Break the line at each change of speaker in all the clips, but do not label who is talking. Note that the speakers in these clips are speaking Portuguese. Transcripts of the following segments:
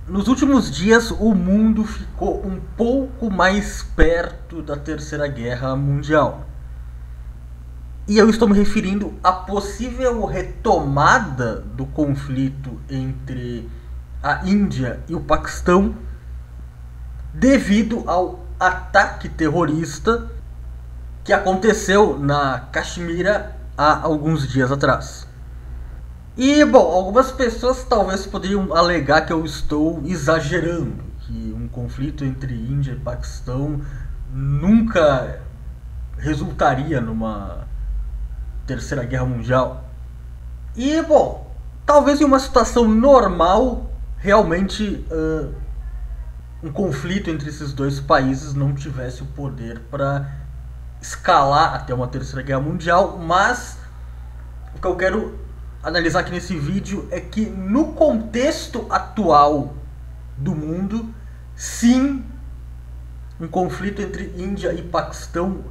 nos últimos dias o mundo ficou um pouco mais perto da Terceira Guerra Mundial. E eu estou me referindo à possível retomada do conflito entre a Índia e o Paquistão devido ao ataque terrorista que aconteceu na Caxemira há alguns dias atrás. E, bom, algumas pessoas talvez poderiam alegar que eu estou exagerando, que um conflito entre Índia e Paquistão nunca resultaria numa Terceira Guerra Mundial. E, bom, talvez em uma situação normal, realmente um conflito entre esses dois países não tivesse o poder para escalar até uma Terceira Guerra Mundial, mas o que eu quero analisar aqui nesse vídeo é que no contexto atual do mundo, sim, um conflito entre Índia e Paquistão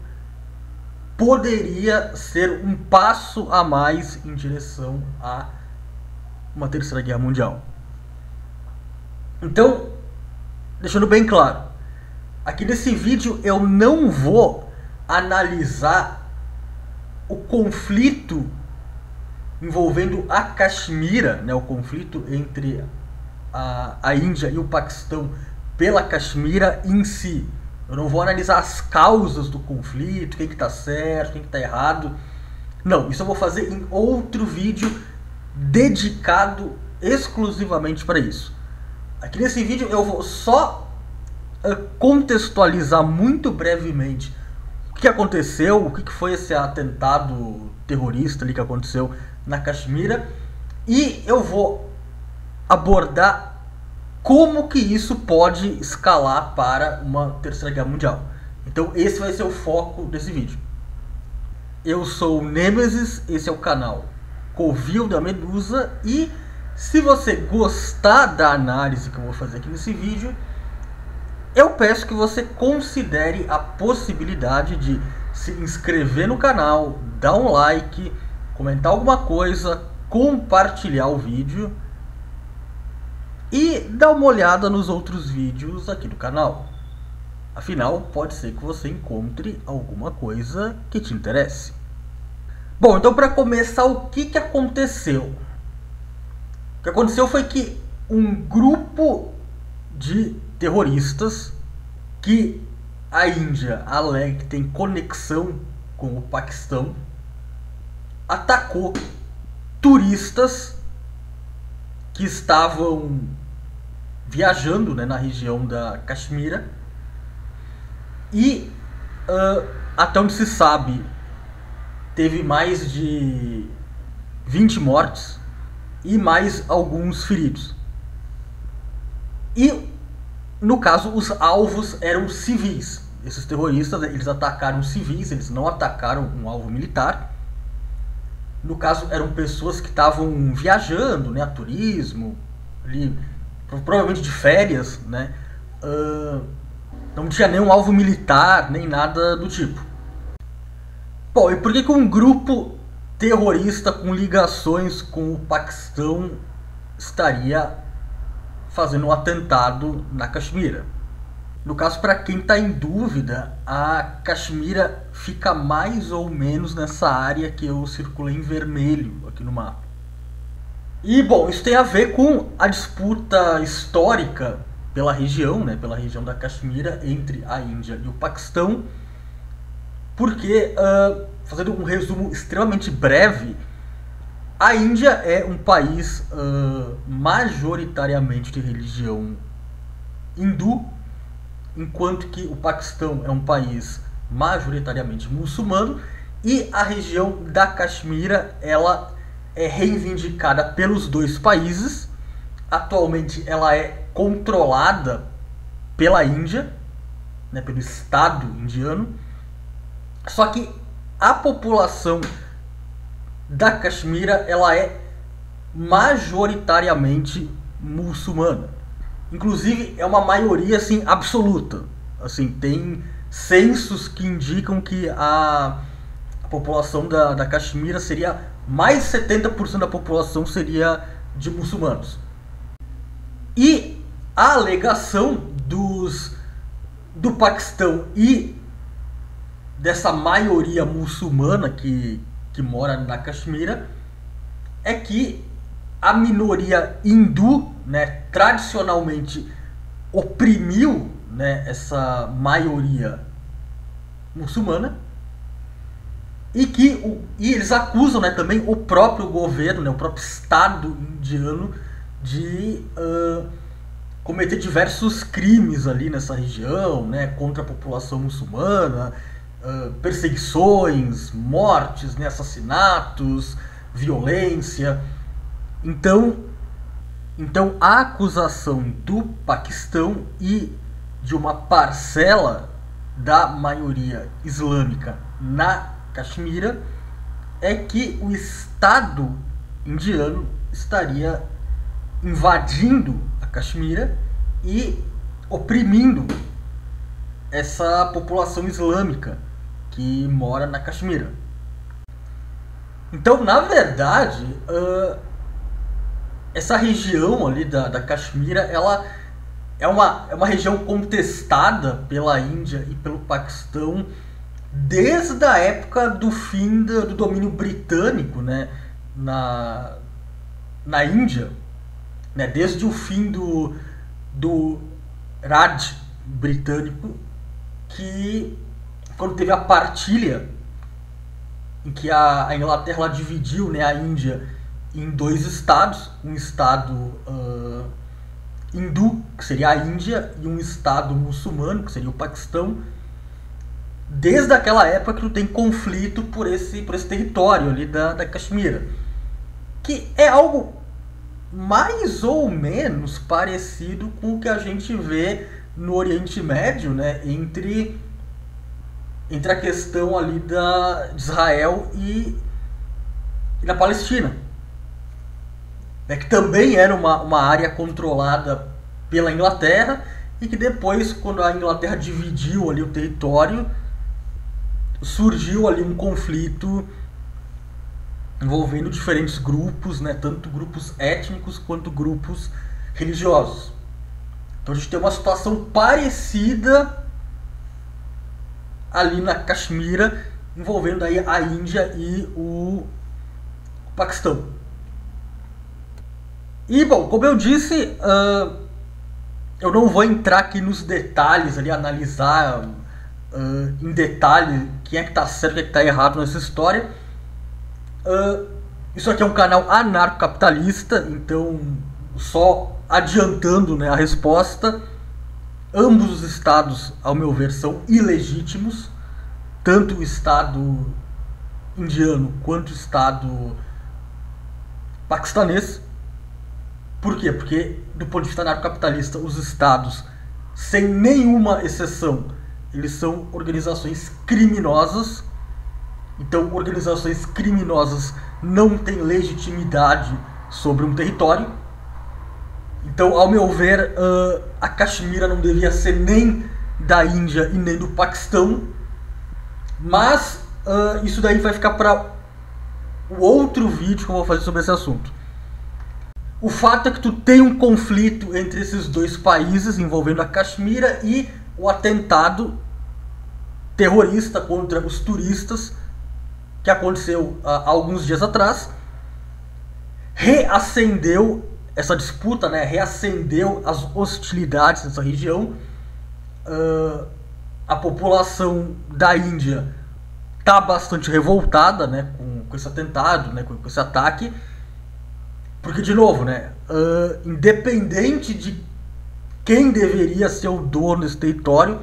poderia ser um passo a mais em direção a uma Terceira Guerra Mundial. Então, deixando bem claro, aqui nesse vídeo eu não vou analisar o conflito envolvendo a Caxemira, né, o conflito entre a Índia e o Paquistão pela Caxemira em si. Eu não vou analisar as causas do conflito, quem que tá certo, quem que tá errado. Não, isso eu vou fazer em outro vídeo dedicado exclusivamente para isso. Aqui nesse vídeo eu vou só contextualizar muito brevemente o que aconteceu, o que foi esse atentado terrorista ali que aconteceu na Caxemira, e eu vou abordar como que isso pode escalar para uma Terceira Guerra Mundial. Então esse vai ser o foco desse vídeo. Eu sou o Nemesis, esse é o canal Covil da Medusa, e se você gostar da análise que eu vou fazer aqui nesse vídeo, eu peço que você considere a possibilidade de se inscrever no canal, dar um like, comentar alguma coisa, compartilhar o vídeo e dar uma olhada nos outros vídeos aqui do canal. Afinal, pode ser que você encontre alguma coisa que te interesse. Bom, então para começar, o que aconteceu? O que aconteceu foi que um grupo de terroristas que a Índia alega que tem conexão com o Paquistão atacou turistas que estavam viajando, né, na região da Caxemira e até onde se sabe teve mais de 20 mortes e mais alguns feridos. E no caso os alvos eram civis. Esses terroristas, eles atacaram civis, eles não atacaram um alvo militar. No caso eram pessoas que estavam viajando, né, a turismo, ali, provavelmente de férias, né? Não tinha nenhum alvo militar, nem nada do tipo. Bom, e por que um grupo terrorista com ligações com o Paquistão estaria fazendo um atentado na Caxemira? No caso, para quem está em dúvida, a Caxemira fica mais ou menos nessa área que eu circulei em vermelho aqui no mapa. E, bom, isso tem a ver com a disputa histórica pela região, né, pela região da Caxemira entre a Índia e o Paquistão, porque, fazendo um resumo extremamente breve, a Índia é um país majoritariamente de religião hindu, enquanto que o Paquistão é um país majoritariamente muçulmano, e a região da Caxemira ela é reivindicada pelos dois países. Atualmente ela é controlada pela Índia, né, pelo Estado indiano, só que a população da Caxemira ela é majoritariamente muçulmana. Inclusive é uma maioria assim absoluta. Assim, tem censos que indicam que a população da Caxemira seria mais de 70% da população seria de muçulmanos. E a alegação do Paquistão e dessa maioria muçulmana que mora na Caxemira é que a minoria hindu, né, tradicionalmente oprimiu, né, essa maioria muçulmana, e eles acusam, né, também o próprio governo, né, o próprio Estado indiano de cometer diversos crimes ali nessa região, né, contra a população muçulmana, perseguições, mortes, né, assassinatos, violência. Então a acusação do Paquistão e de uma parcela da maioria islâmica na Caxemira é que o Estado indiano estaria invadindo a Caxemira e oprimindo essa população islâmica que mora na Caxemira. Então, na verdade, essa região ali da Caxemira, ela é uma região contestada pela Índia e pelo Paquistão desde a época do fim do domínio britânico, né, na Índia, né, desde o fim do Raj britânico, que quando teve a partilha em que a Inglaterra ela dividiu, né, a Índia em dois estados, um estado hindu, que seria a Índia, e um estado muçulmano, que seria o Paquistão. Desde aquela época que tu tem conflito por esse território ali da Caxemira, que é algo mais ou menos parecido com o que a gente vê no Oriente Médio, né, entre a questão ali de Israel e da Palestina, né, que também era uma área controlada pela Inglaterra e que depois, quando a Inglaterra dividiu ali o território, surgiu ali um conflito envolvendo diferentes grupos, né, tanto grupos étnicos quanto grupos religiosos. Então a gente tem uma situação parecida ali na Caxemira, envolvendo aí a Índia e o Paquistão. E bom, como eu disse, eu não vou entrar aqui nos detalhes ali, analisar em detalhe quem é que está certo e quem é que está errado nessa história. Isso aqui é um canal anarcocapitalista, então só adiantando, né, a resposta, ambos os estados, ao meu ver, são ilegítimos, tanto o estado indiano quanto o estado paquistanês. Por quê? Porque, do ponto de vista anarcocapitalista, os estados, sem nenhuma exceção, eles são organizações criminosas. Então, organizações criminosas não têm legitimidade sobre um território. Então, ao meu ver, a Caxemira não devia ser nem da Índia e nem do Paquistão. Mas isso daí vai ficar para o outro vídeo que eu vou fazer sobre esse assunto. O fato é que tu tem um conflito entre esses dois países envolvendo a Caxemira e o atentado terrorista contra os turistas que aconteceu há alguns dias atrás, reacendeu essa disputa, né? Reacendeu as hostilidades nessa região. A população da Índia está bastante revoltada, né, com esse atentado, né, com esse ataque, porque, de novo, né, independente de quem deveria ser o dono desse território,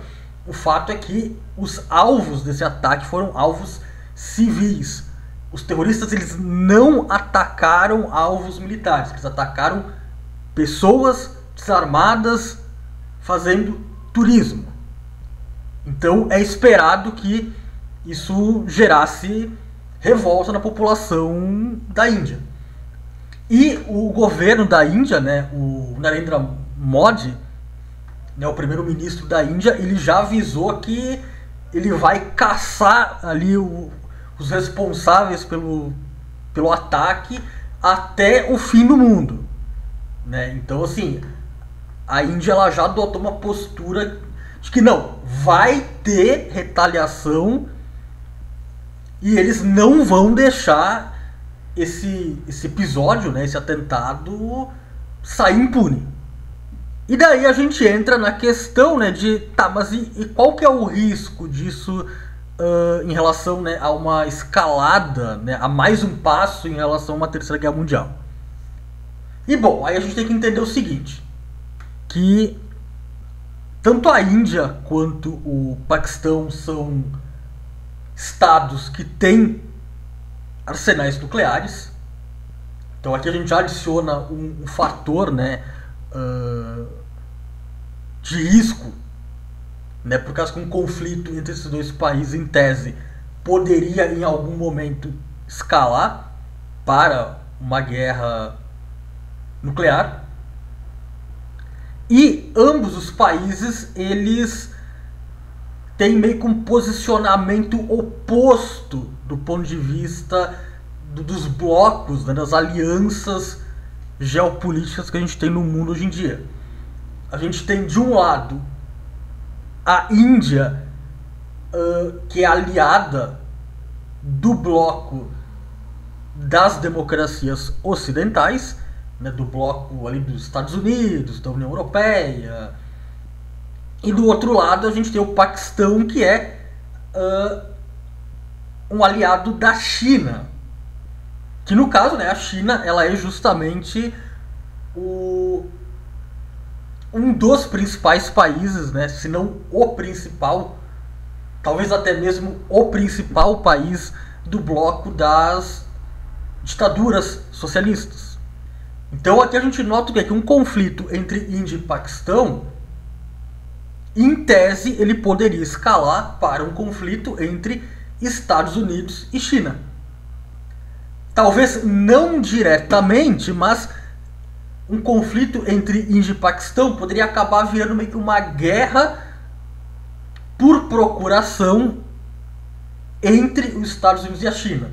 o fato é que os alvos desse ataque foram alvos civis. Os terroristas, eles não atacaram alvos militares, eles atacaram pessoas desarmadas fazendo turismo. Então é esperado que isso gerasse revolta na população da Índia. E o governo da Índia, né, o Narendra Modi, né, o primeiro-ministro da Índia, ele já avisou que ele vai caçar ali os responsáveis pelo ataque até o fim do mundo, né? Então, assim, a Índia ela já adotou uma postura de que não, vai ter retaliação e eles não vão deixar esse episódio, né, esse atentado, sair impune. E daí a gente entra na questão, né, de tá, mas e qual que é o risco disso em relação, né, a uma escalada, né, a mais um passo em relação a uma terceira guerra mundial? E bom, aí a gente tem que entender o seguinte, que tanto a Índia quanto o Paquistão são estados que têm arsenais nucleares. Então aqui a gente já adiciona um fator, né, de risco, né, por causa que um conflito entre esses dois países, em tese, poderia em algum momento escalar para uma guerra nuclear. E ambos os países, eles têm meio que um posicionamento oposto do ponto de vista dos blocos, né, das alianças geopolíticas que a gente tem no mundo hoje em dia. A gente tem, de um lado, a Índia, que é aliada do bloco das democracias ocidentais, né, do bloco ali dos Estados Unidos, da União Europeia. E do outro lado a gente tem o Paquistão, que é um aliado da China. Que no caso, né, a China ela é justamente um dos principais países, né, se não o principal, talvez até mesmo o principal país do bloco das ditaduras socialistas. Então aqui a gente nota que um conflito entre Índia e Paquistão, em tese, ele poderia escalar para um conflito entre Estados Unidos e China. Talvez não diretamente, mas um conflito entre Índia e Paquistão poderia acabar virando meio que uma guerra por procuração entre os Estados Unidos e a China,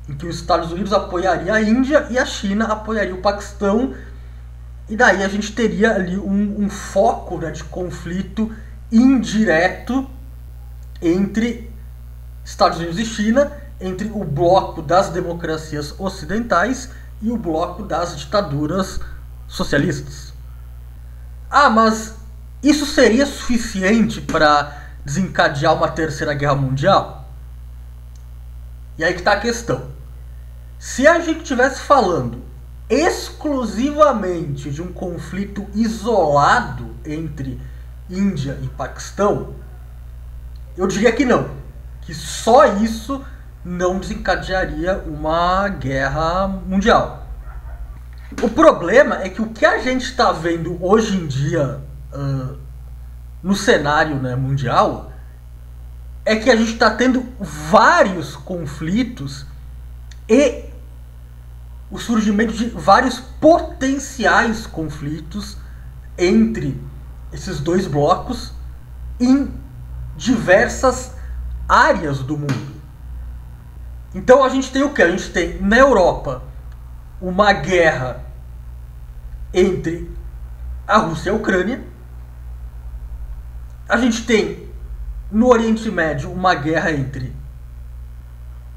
em que os Estados Unidos apoiaria a Índia e a China apoiaria o Paquistão, e daí a gente teria ali um foco, né, de conflito indireto entre Estados Unidos e China, entre o bloco das democracias ocidentais e o bloco das ditaduras socialistas. Ah, mas isso seria suficiente para desencadear uma terceira guerra mundial? E aí que está a questão. Se a gente estivesse falando exclusivamente de um conflito isolado entre Índia e Paquistão, eu diria que não, que só isso não desencadearia uma guerra mundial. O problema é que o que a gente está vendo hoje em dia no cenário, né, mundial é que a gente está tendo vários conflitos e o surgimento de vários potenciais conflitos entre esses dois blocos em diversas áreas do mundo. Então a gente tem o que? A gente tem na Europa uma guerra entre a Rússia e a Ucrânia. A gente tem no Oriente Médio uma guerra entre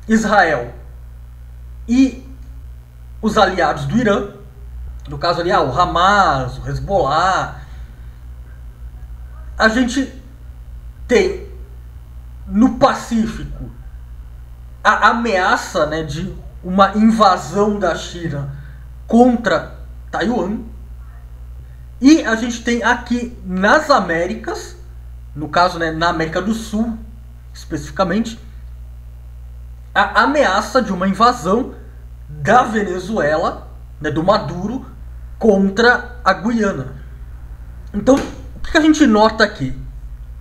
Israel e os aliados do Irã. No caso ali, o Hamas, o Hezbollah. A gente tem no Pacífico a ameaça, né, de uma invasão da China contra Taiwan. E a gente tem aqui nas Américas, no caso, né, na América do Sul especificamente, a ameaça de uma invasão da Venezuela, né, do Maduro, contra a Guiana. Então, o que a gente nota aqui?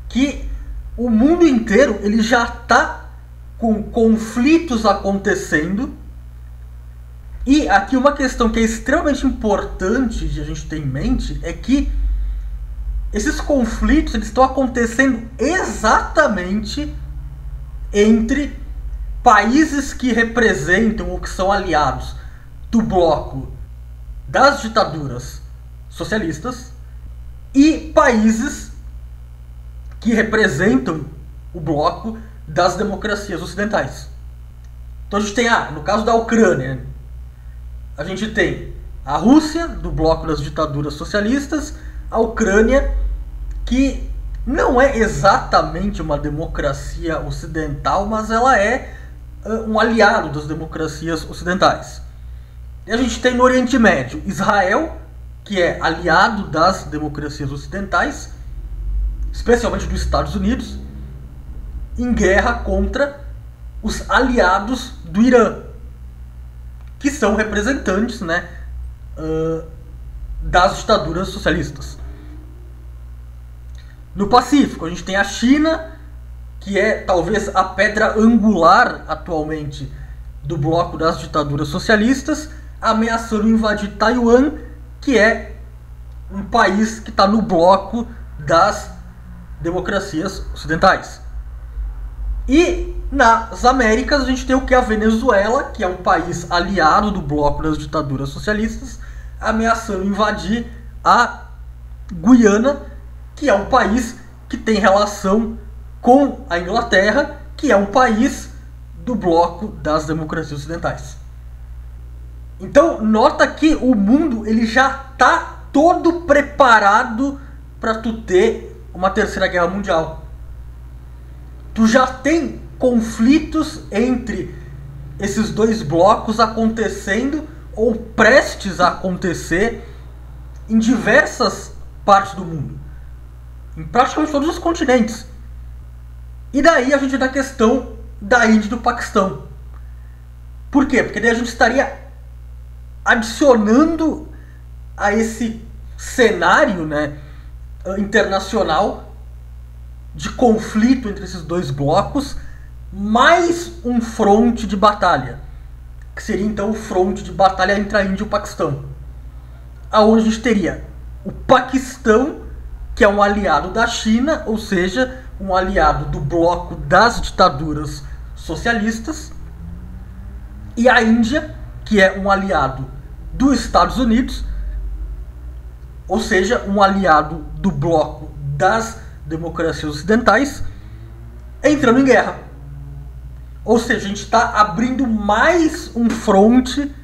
Que o mundo inteiro ele já está com conflitos acontecendo. E aqui uma questão que é extremamente importante de a gente ter em mente é que esses conflitos eles estão acontecendo exatamente entre países que representam ou que são aliados do bloco das ditaduras socialistas e países que representam o bloco das democracias ocidentais. Então a gente tem, no caso da Ucrânia, a gente tem a Rússia, do bloco das ditaduras socialistas, a Ucrânia, que não é exatamente uma democracia ocidental, mas ela é um aliado das democracias ocidentais. E a gente tem no Oriente Médio Israel, que é aliado das democracias ocidentais, especialmente dos Estados Unidos, em guerra contra os aliados do Irã, que são representantes, né, das ditaduras socialistas. No Pacífico, a gente tem a China, que é talvez a pedra angular atualmente do bloco das ditaduras socialistas, ameaçando invadir Taiwan, que é um país que está no bloco das democracias ocidentais. E nas Américas a gente tem o que? A Venezuela, que é um país aliado do bloco das ditaduras socialistas, ameaçando invadir a Guiana, que é um país que tem relação com a Inglaterra, que é um país do bloco das democracias ocidentais. Então, nota que o mundo ele já está todo preparado para tu ter uma terceira guerra mundial. Tu já tem conflitos entre esses dois blocos acontecendo ou prestes a acontecer em diversas partes do mundo, em praticamente todos os continentes. E daí a gente tem a questão da Índia e do Paquistão. Por quê? Porque daí a gente estaria adicionando a esse cenário, né, internacional de conflito entre esses dois blocos mais um fronte de batalha, que seria então o fronte de batalha entre a Índia e o Paquistão, aonde a gente teria o Paquistão, que é um aliado da China, ou seja, um aliado do bloco das ditaduras socialistas, e a Índia, que é um aliado dos Estados Unidos, ou seja, um aliado do bloco das democracias ocidentais, entrando em guerra. Ou seja, a gente está abrindo mais um fronte,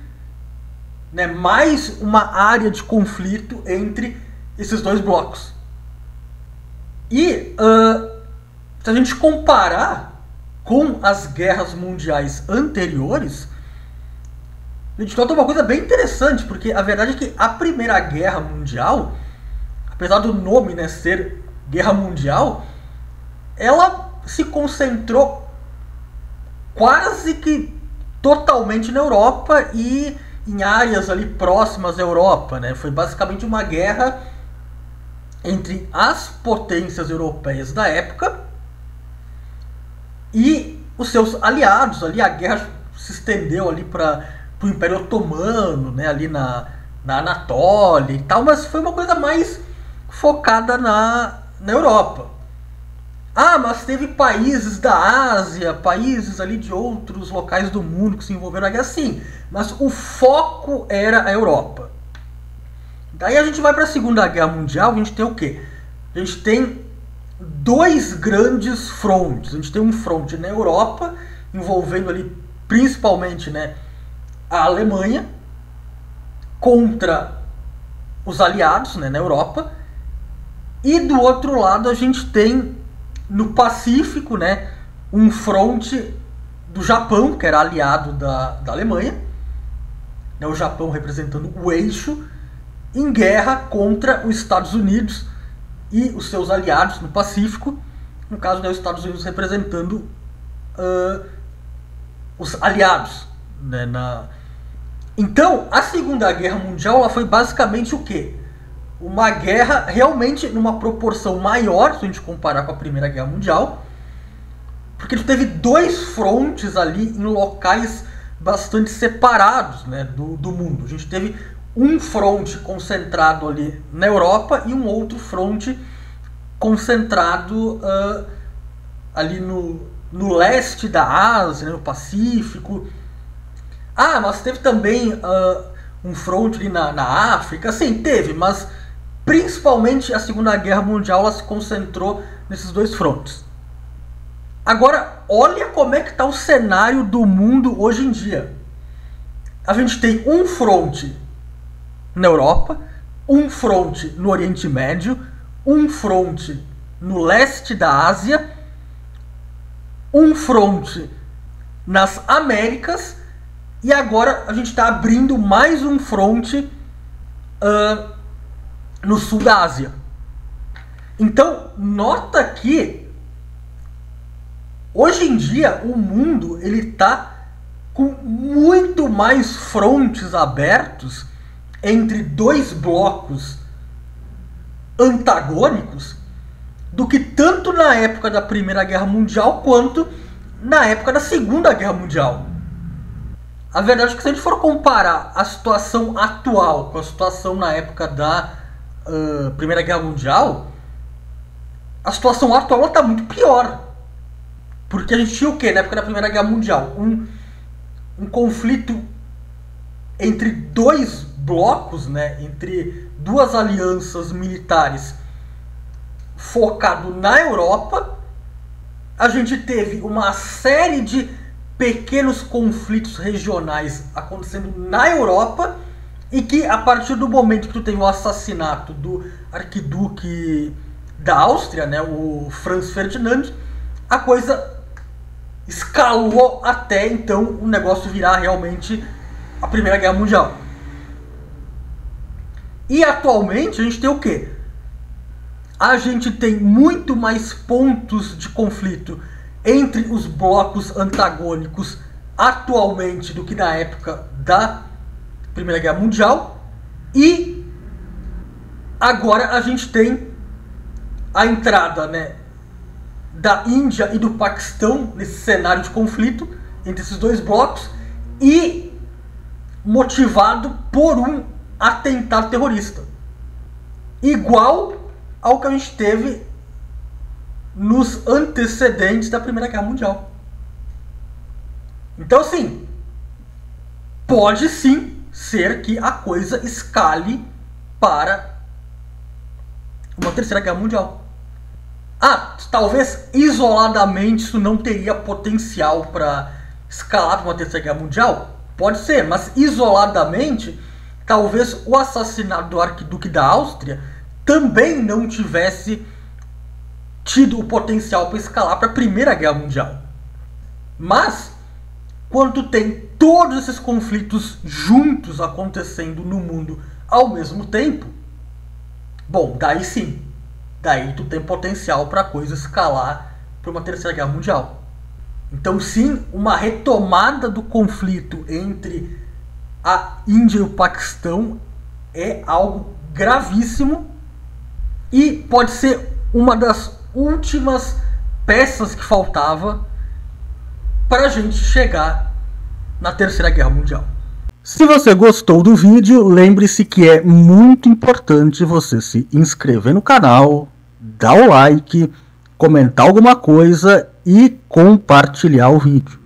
né, mais uma área de conflito entre esses dois blocos. E se a gente comparar com as guerras mundiais anteriores, a gente nota uma coisa bem interessante, porque a verdade é que a Primeira Guerra Mundial, apesar do nome, né, ser Guerra Mundial, ela se concentrou quase que totalmente na Europa e em áreas ali próximas à Europa, né? Foi basicamente uma guerra entre as potências europeias da época e os seus aliados. Ali a guerra se estendeu ali para o Império Otomano, né, ali na Anatólia e tal, mas foi uma coisa mais focada na Europa. Mas teve países da Ásia, países ali de outros locais do mundo que se envolveram na guerra, sim, mas o foco era a Europa. Daí a gente vai para a Segunda Guerra Mundial, a gente tem o quê? A gente tem dois grandes frontes. A gente tem um fronte na Europa, envolvendo ali principalmente, né, a Alemanha, contra os aliados, né, na Europa. E do outro lado a gente tem no Pacífico, né, um fronte do Japão, que era aliado da Alemanha, né, o Japão representando o eixo, em guerra contra os Estados Unidos e os seus aliados no Pacífico, no caso, né, os Estados Unidos representando os aliados, né, Então, a Segunda Guerra Mundial ela foi basicamente o quê? Uma guerra realmente numa proporção maior, se a gente comparar com a Primeira Guerra Mundial, porque ele teve dois frontes ali em locais bastante separados, né, do mundo. A gente teve um fronte concentrado ali na Europa e um outro fronte concentrado ali no leste da Ásia, né, no Pacífico. Mas teve também um fronte ali na África. Sim, teve, mas Principalmente a Segunda Guerra Mundial, ela se concentrou nesses dois frontes. Agora, olha como é que está o cenário do mundo hoje em dia. A gente tem um fronte na Europa, um fronte no Oriente Médio, um fronte no leste da Ásia, um fronte nas Américas, e agora a gente está abrindo mais um fronte no sul da Ásia. Então, nota que hoje em dia o mundo ele está com muito mais frontes abertos entre dois blocos antagônicos do que tanto na época da Primeira Guerra Mundial quanto na época da Segunda Guerra Mundial. A verdade é que se a gente for comparar a situação atual com a situação na época da Primeira Guerra Mundial, a situação atual está muito pior. Porque a gente tinha o quê? Na época da Primeira Guerra Mundial? Um conflito entre dois blocos, né? Entre duas alianças militares focado na Europa. A gente teve uma série de pequenos conflitos regionais acontecendo na Europa, e que a partir do momento que tu teve o assassinato do arquiduque da Áustria, né, o Franz Ferdinand, a coisa escalou até então o negócio virar realmente a Primeira Guerra Mundial. E atualmente a gente tem o quê? A gente tem muito mais pontos de conflito entre os blocos antagônicos atualmente do que na época da Primeira Guerra Mundial. E agora a gente tem a entrada, né, da Índia e do Paquistão nesse cenário de conflito entre esses dois blocos, e motivado por um atentado terrorista igual ao que a gente teve nos antecedentes da Primeira Guerra Mundial. Então, assim, pode sim ser que a coisa escale para uma Terceira Guerra Mundial. Talvez isoladamente isso não teria potencial para escalar para uma Terceira Guerra Mundial? Pode ser, mas isoladamente, talvez o assassinato do arquiduque da Áustria também não tivesse tido o potencial para escalar para a Primeira Guerra Mundial. Mas, quando tem todos esses conflitos juntos acontecendo no mundo ao mesmo tempo, bom, daí sim, daí tu tem potencial para a coisa escalar para uma Terceira Guerra Mundial. Então sim, uma retomada do conflito entre a Índia e o Paquistão é algo gravíssimo, e pode ser uma das últimas peças que faltava para a gente chegar na Terceira Guerra Mundial. Se você gostou do vídeo, lembre-se que é muito importante você se inscrever no canal, dar o like, comentar alguma coisa e compartilhar o vídeo.